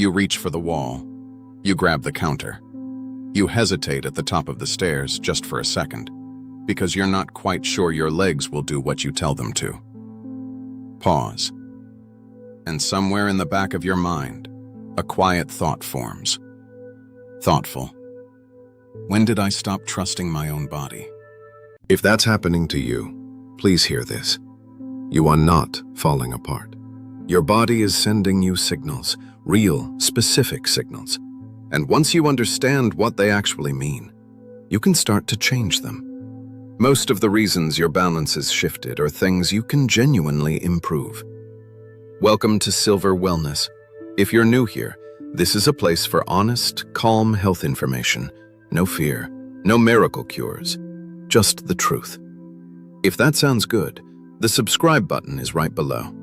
You reach for the wall. You grab the counter. You hesitate at the top of the stairs just for a second, because you're not quite sure your legs will do what you tell them to. Pause. And somewhere in the back of your mind, a quiet thought forms. Thoughtful. When did I stop trusting my own body? If that's happening to you, please hear this. You are not falling apart. Your body is sending you signals, real, specific signals. And once you understand what they actually mean, you can start to change them. Most of the reasons your balance is shifted are things you can genuinely improve. Welcome to Silver Wellness. If you're new here, this is a place for honest, calm health information. No fear, no miracle cures, just the truth. If that sounds good, the subscribe button is right below.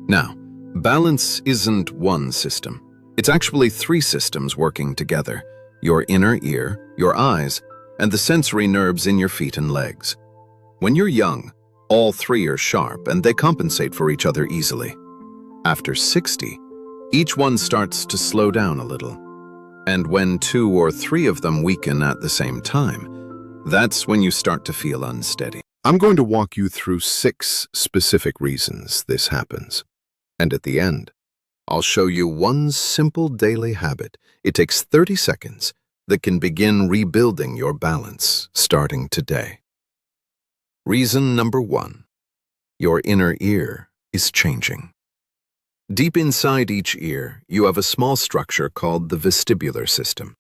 Now, balance isn't one system. It's actually three systems working together: your inner ear, your eyes, and the sensory nerves in your feet and legs. When you're young, all three are sharp and they compensate for each other easily. After 60, each one starts to slow down a little. And when 2 or 3 of them weaken at the same time, that's when you start to feel unsteady. I'm going to walk you through 6 specific reasons this happens. And at the end, I'll show you one simple daily habit. It takes 30 seconds that can begin rebuilding your balance starting today. Reason number 1. Your inner ear is changing. Deep inside each ear, you have a small structure called the vestibular system.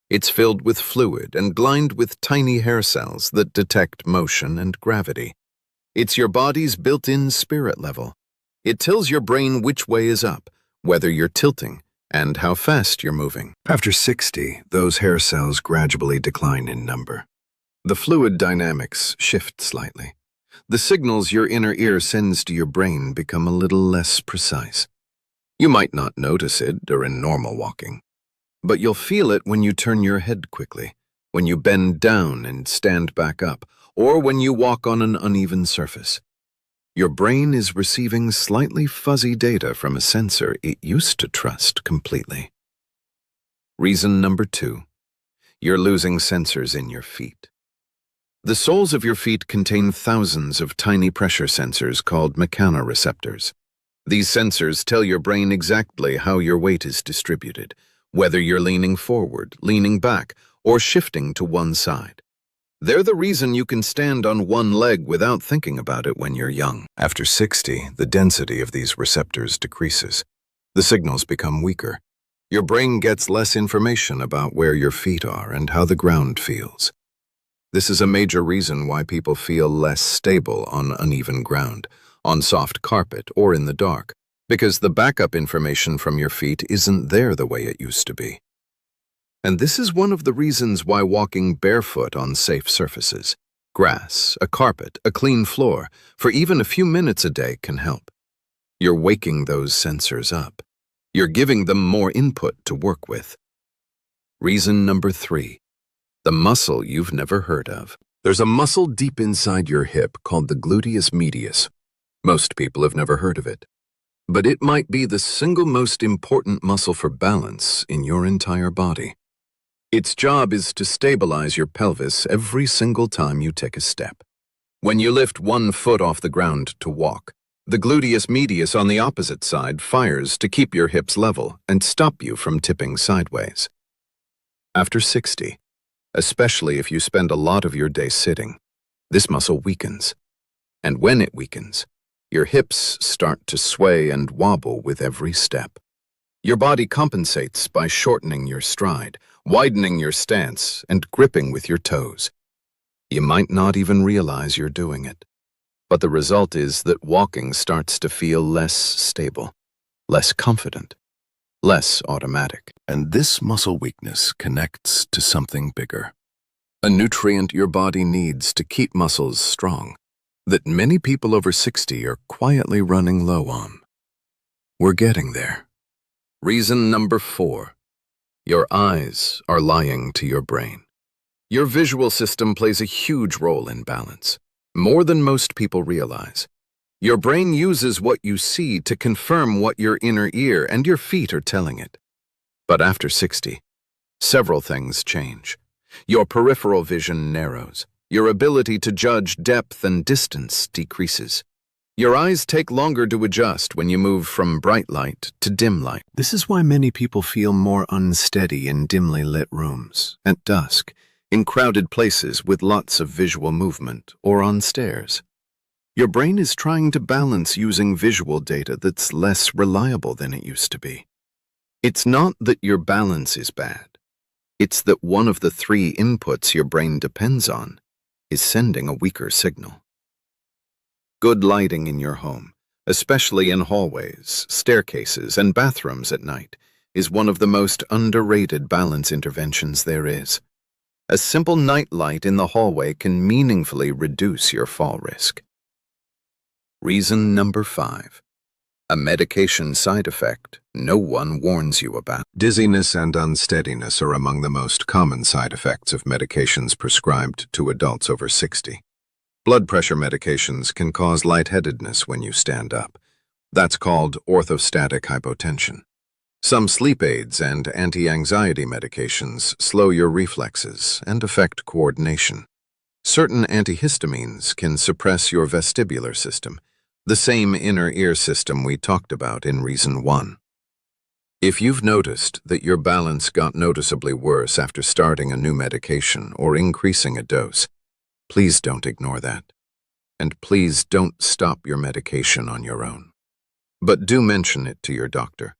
It's filled with fluid and lined with tiny hair cells that detect motion and gravity. It's your body's built-in spirit level. It tells your brain which way is up, whether you're tilting, and how fast you're moving. After 60, those hair cells gradually decline in number. The fluid dynamics shift slightly. The signals your inner ear sends to your brain become a little less precise. You might not notice it during normal walking, but you'll feel it when you turn your head quickly, when you bend down and stand back up, or when you walk on an uneven surface. Your brain is receiving slightly fuzzy data from a sensor it used to trust completely. Reason number 2. You're losing sensors in your feet. The soles of your feet contain thousands of tiny pressure sensors called mechanoreceptors. These sensors tell your brain exactly how your weight is distributed, whether you're leaning forward, leaning back, or shifting to one side. They're the reason you can stand on one leg without thinking about it when you're young. After 60, the density of these receptors decreases. The signals become weaker. Your brain gets less information about where your feet are and how the ground feels. This is a major reason why people feel less stable on uneven ground, on soft carpet, or in the dark, because the backup information from your feet isn't there the way it used to be. And this is one of the reasons why walking barefoot on safe surfaces, grass, a carpet, a clean floor, for even a few minutes a day can help. You're waking those sensors up. You're giving them more input to work with. Reason number 3. The muscle you've never heard of. There's a muscle deep inside your hip called the gluteus medius. Most people have never heard of it, but it might be the single most important muscle for balance in your entire body. Its job is to stabilize your pelvis every single time you take a step. When you lift one foot off the ground to walk, the gluteus medius on the opposite side fires to keep your hips level and stop you from tipping sideways. After 60, especially if you spend a lot of your day sitting, this muscle weakens. And when it weakens, your hips start to sway and wobble with every step. Your body compensates by shortening your stride, widening your stance, and gripping with your toes. You might not even realize you're doing it, but the result is that walking starts to feel less stable, less confident, less automatic. And this muscle weakness connects to something bigger, a nutrient your body needs to keep muscles strong, that many people over 60 are quietly running low on. We're getting there. Reason number 4. Your eyes are lying to your brain. Your visual system plays a huge role in balance, more than most people realize. Your brain uses what you see to confirm what your inner ear and your feet are telling it. But after 60, several things change. Your peripheral vision narrows. Your ability to judge depth and distance decreases. Your eyes take longer to adjust when you move from bright light to dim light. This is why many people feel more unsteady in dimly lit rooms, at dusk, in crowded places with lots of visual movement, or on stairs. Your brain is trying to balance using visual data that's less reliable than it used to be. It's not that your balance is bad. It's that one of the three inputs your brain depends on is sending a weaker signal. Good lighting in your home, especially in hallways, staircases, and bathrooms at night, is one of the most underrated balance interventions there is. A simple night light in the hallway can meaningfully reduce your fall risk. Reason number 5. A medication side effect no one warns you about. Dizziness and unsteadiness are among the most common side effects of medications prescribed to adults over 60. Blood pressure medications can cause lightheadedness when you stand up. That's called orthostatic hypotension. Some sleep aids and anti-anxiety medications slow your reflexes and affect coordination. Certain antihistamines can suppress your vestibular system, the same inner ear system we talked about in Reason 1. If you've noticed that your balance got noticeably worse after starting a new medication or increasing a dose, please don't ignore that. And please don't stop your medication on your own. But do mention it to your doctor.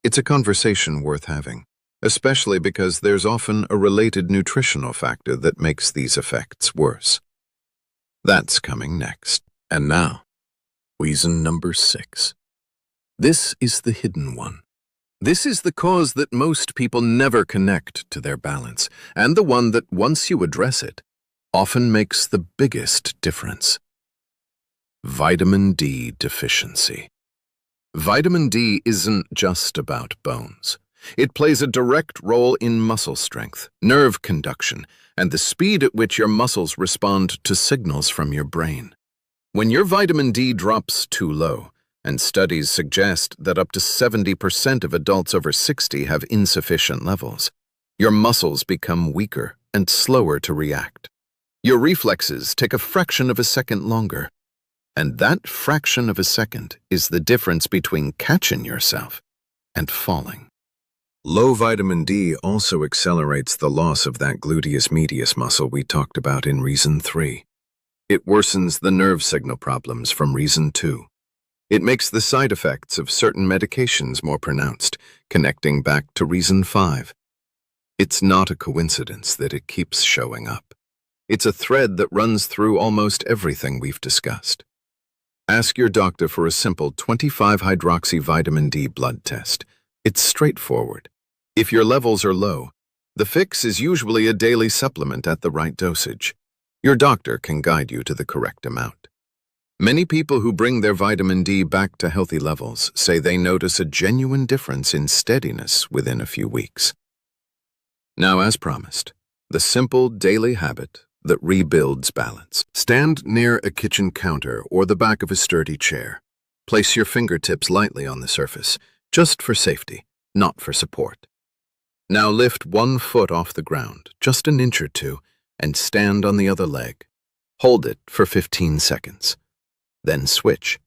It's a conversation worth having, especially because there's often a related nutritional factor that makes these effects worse. That's coming next. And now, reason number 6. This is the hidden one. This is the cause that most people never connect to their balance, and the one that, once you address it, often makes the biggest difference. Vitamin D deficiency. Vitamin D isn't just about bones. It plays a direct role in muscle strength, nerve conduction, and the speed at which your muscles respond to signals from your brain. When your vitamin D drops too low, and studies suggest that up to 70% of adults over 60 have insufficient levels, your muscles become weaker and slower to react. Your reflexes take a fraction of a second longer, and that fraction of a second is the difference between catching yourself and falling. Low vitamin D also accelerates the loss of that gluteus medius muscle we talked about in Reason 3. It worsens the nerve signal problems from Reason 2. It makes the side effects of certain medications more pronounced, connecting back to Reason 5. It's not a coincidence that it keeps showing up. It's a thread that runs through almost everything we've discussed. Ask your doctor for a simple 25-hydroxy vitamin D blood test. It's straightforward. If your levels are low, the fix is usually a daily supplement at the right dosage. Your doctor can guide you to the correct amount. Many people who bring their vitamin D back to healthy levels say they notice a genuine difference in steadiness within a few weeks. Now, as promised, the simple daily habit that rebuilds balance. Stand near a kitchen counter or the back of a sturdy chair. Place your fingertips lightly on the surface, just for safety, not for support. Now lift one foot off the ground, just an inch or two, and stand on the other leg. Hold it for 15 seconds. Then switch.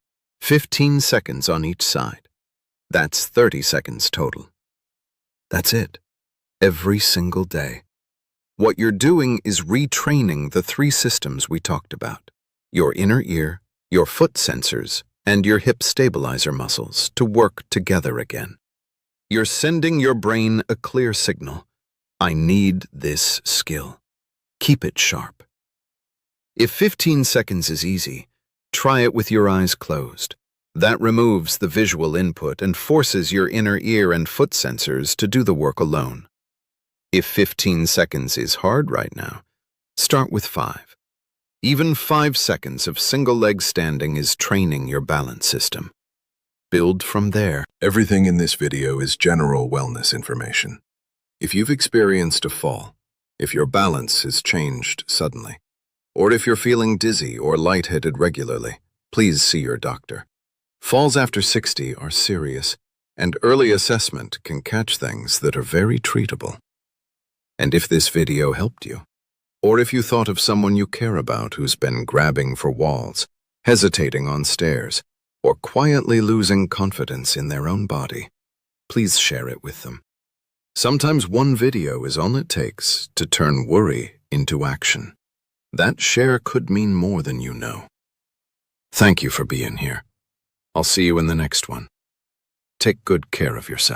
15 seconds on each side. That's 30 seconds total. That's it. Every single day. What you're doing is retraining the three systems we talked about: your inner ear, your foot sensors, and your hip stabilizer muscles to work together again. You're sending your brain a clear signal. I need this skill. Keep it sharp. If 15 seconds is easy, try it with your eyes closed. That removes the visual input and forces your inner ear and foot sensors to do the work alone. If 15 seconds is hard right now, start with 5. Even 5 seconds of single leg standing is training your balance system. Build from there. Everything in this video is general wellness information. If you've experienced a fall, if your balance has changed suddenly, or if you're feeling dizzy or lightheaded regularly, please see your doctor. Falls after 60 are serious, And early assessment can catch things that are very treatable. And if this video helped you, or if you thought of someone you care about who's been grabbing for walls, hesitating on stairs, or quietly losing confidence in their own body, please share it with them. Sometimes one video is all it takes to turn worry into action. That share could mean more than you know. Thank you for being here. I'll see you in the next one. Take good care of yourself.